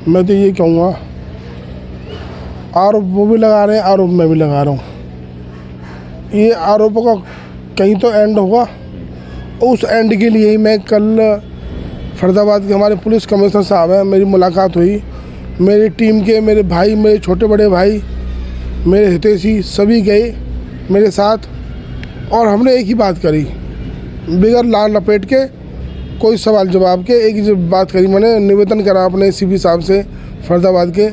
मैं तो ये कहूँगा, आरोप वो भी लगा रहे हैं, आरोप मैं भी लगा रहा हूँ। ये आरोपों का कहीं तो एंड होगा। उस एंड के लिए ही मैं कल फरीदाबाद के हमारे पुलिस कमिश्नर साहब हैं, मेरी मुलाकात हुई। मेरी टीम के मेरे भाई, मेरे छोटे बड़े भाई, मेरे हितैषी सभी गए मेरे साथ, और हमने एक ही बात करी, बगैर लाल लपेट के, कोई सवाल जवाब के, एक ही बात करी। मैंने निवेदन करा अपने सीपी साहब से फरीदाबाद के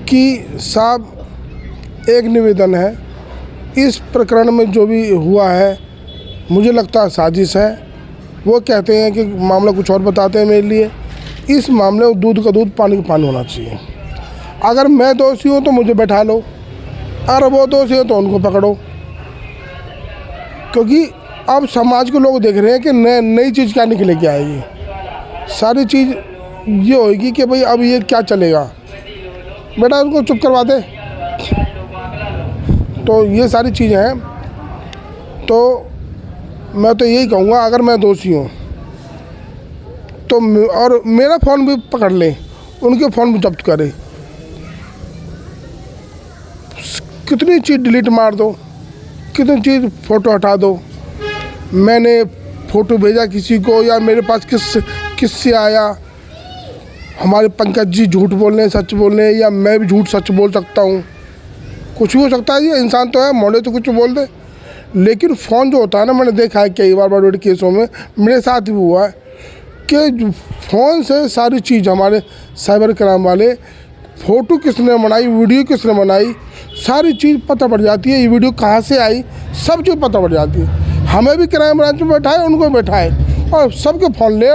कि साहब एक निवेदन है, इस प्रकरण में जो भी हुआ है मुझे लगता है साजिश है। वो कहते हैं कि मामला कुछ और बताते हैं मेरे लिए। इस मामले में दूध का दूध पानी का पानी होना चाहिए। अगर मैं दोषी हूँ तो मुझे बैठा लो, अगर वो दोषी हो तो उनको पकड़ो, क्योंकि अब समाज के लोग देख रहे हैं कि नई चीज़ क्या निकले के आएगी। सारी चीज़ ये होगी कि भाई अब ये क्या चलेगा, बेटा उनको चुप करवा दे। तो ये सारी चीज़ें हैं। तो मैं तो यही कहूँगा, अगर मैं दोषी हूँ तो और मेरा फ़ोन भी पकड़ लें, उनके फ़ोन भी जब्त करें, कितनी चीज़ डिलीट मार दो, कितनी चीज़ फ़ोटो हटा दो। मैंने फ़ोटो भेजा किसी को या मेरे पास किससे आया, हमारे पंकज जी झूठ बोल रहे हैं, सच बोल रहे हैं, या मैं भी झूठ सच बोल सकता हूँ, कुछ भी हो सकता है। ये इंसान तो है, मोड़े तो कुछ बोल दे। लेकिन फ़ोन जो होता है ना, मैंने देखा है कई बार बड़े बड़े केसों में, मेरे साथ भी हुआ है कि फ़ोन से सारी चीज़, हमारे साइबर क्राइम वाले, फ़ोटो किसने बनाई, वीडियो किसने बनाई, सारी चीज़ पता पड़ जाती है। ये वीडियो कहाँ से आई, सब चीज़ पता पड़ जाती है। हमें भी क्राइम ब्रांच में बैठाए, उनको बैठाए, और सबके फ़ोन ले,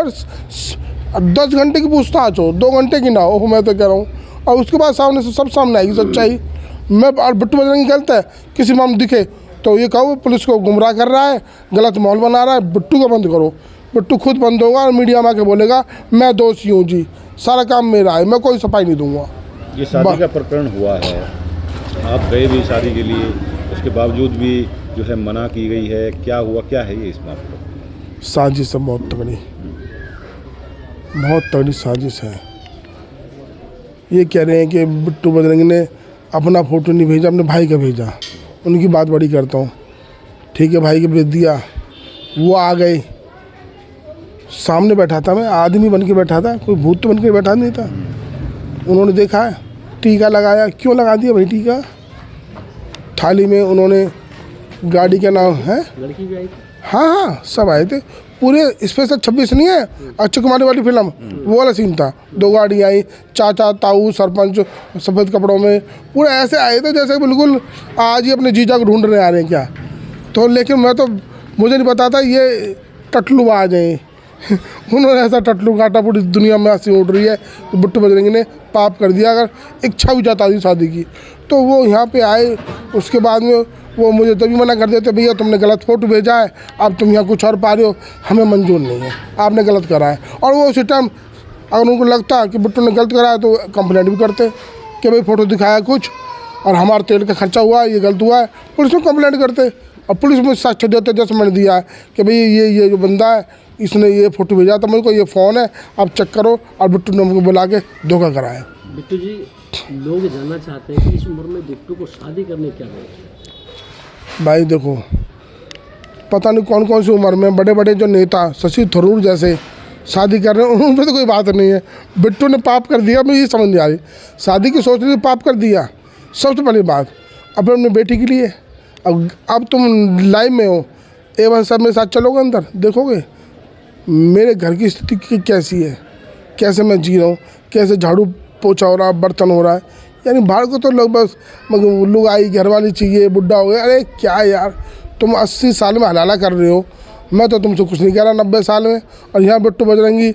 10 घंटे की पूछताछ हो, 2 घंटे की ना हो, मैं तो कह रहा हूँ। और उसके बाद सामने से सब सामने आएगी सच्चाई। मैं और बिट्टू बजरंगी गलत है, किसी मामले दिखे तो ये कहो पुलिस को गुमराह कर रहा है, गलत माहौल बना रहा है, बिट्टू को बंद करो। बिट्टू खुद बंद होगा और मीडिया में आके बोलेगा मैं दोषी हूँ जी, सारा काम मेरा है, मैं कोई सफाई नहीं दूंगा। ये शादी का प्रकरण हुआ है, आप गए भी शादी के लिए, उसके बावजूद भी जो है मना की गई है, क्या हुआ, क्या है ये इस बात पर? साजिश है, बहुत तगड़ी साजिश है। ये कह रहे हैं कि बिट्टू बजरंगी ने अपना फ़ोटो नहीं भेजा, अपने भाई का भेजा। उनकी बात बड़ी करता हूँ, ठीक है, भाई के भेज दिया, वो आ गए, सामने बैठा था, मैं आदमी बन के बैठा था, कोई भूत तो बन के बैठा नहीं था। उन्होंने देखा है, टीका लगाया, क्यों लगा दिया भाई टीका? थाली में उन्होंने, गाड़ी का नाम है, लड़की भी आई थी, हाँ सब आए थे पूरे। स्पेशल 26 नहीं है अक्षय कुमार वाली फिल्म, वो वाला सीन था। 2 गाड़ी आई, चाचा, ताऊ, सरपंच सफ़ेद कपड़ों में, पूरे ऐसे आए थे जैसे बिल्कुल आज ही अपने जीजा को ढूंढने आ रहे हैं क्या। तो लेकिन मुझे नहीं पता था ये टटलू आ जाए। उन्होंने ऐसा टटलू काटा, पूरी दुनिया में हंसी उड़ रही है। तो बिट्टू बजरंगी ने पाप कर दिया। अगर इच्छा भी जाता थी शादी की तो वो यहाँ पे आए, उसके बाद में वो मुझे तभी मना कर देते, भैया तुमने गलत फ़ोटो भेजा है, अब तुम यहाँ कुछ और पा रहे हो, हमें मंजूर नहीं है, आपने गलत करा है। और वो उसी टाइम अगर उनको लगता कि बिट्टू ने गलत करा है तो कंप्लेंट भी करते कि भाई फ़ोटो दिखाया कुछ और हमारा तेल का खर्चा हुआ है, ये गलत हुआ है, पुलिस में कंप्लेंट करते। और पुलिस में साक्ष्य देते, जैसे मैंने दिया है कि भाई ये जो बंदा है इसने ये फ़ोटो भेजा था मुझको, ये फ़ोन है, आप चेक करो, और बिट्टू ने मुझको बुला के धोखा कराया। बिट्टू जी, लोग जानना चाहते हैं कि इस उम्र में बिट्टू को शादी करने क्या है? भाई देखो, पता नहीं कौन कौन सी उम्र में बड़े बड़े जो नेता, शशि थरूर जैसे शादी कर रहे हैं, उनमें तो कोई बात नहीं है। बिट्टू ने पाप कर दिया, मुझे ये समझ नहीं आ रही। शादी की सोच रही पाप कर दिया, सबसे पहली बात। अपने बेटी के लिए अब तुम लाइव में हो, एक बार सब मेरे साथ चलोगे अंदर, देखोगे मेरे घर की स्थिति कैसी है, कैसे मैं जी रहा हूँ, कैसे झाड़ू पोछा हो रहा है, बर्तन हो रहा है। यानी बाहर को तो लोग बस लुगाई घरवाली चाहिए, बुढ़ा हो गया। अरे क्या यार, तुम 80 साल में हलाला कर रहे हो, मैं तो तुमसे कुछ नहीं कह रहा 90 साल में। और यहाँ बिट्टू बजरंगी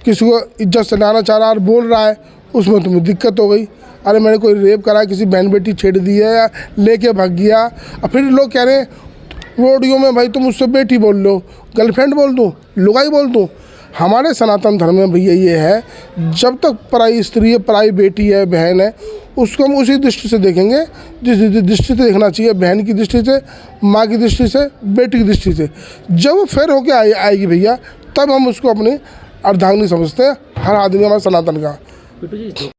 किसी को इज्जत से लाना चाह रहा और बोल रहा है, उसमें तुम्हें दिक्कत हो गई। अरे मैंने कोई रेप करा, किसी बहन बेटी छेड़ दी है या लेके भाग गया, और फिर लोग कह रहे हैं ऑडियो में भाई तुम उससे बेटी बोल लो, गर्लफ्रेंड बोल दूँ, लुगाई बोल दूँ। हमारे सनातन धर्म में भैया ये है, जब तक पराई स्त्री है, पराई बेटी है, बहन है, उसको हम उसी दृष्टि से देखेंगे जिस दृष्टि से देखना चाहिए, बहन की दृष्टि से, माँ की दृष्टि से, बेटी की दृष्टि से। जब वो फेर होके आएगी भैया, तब हम उसको अपनी अर्धांगिनी समझते हैं, हर आदमी हमारे सनातन का। बिट्टू जी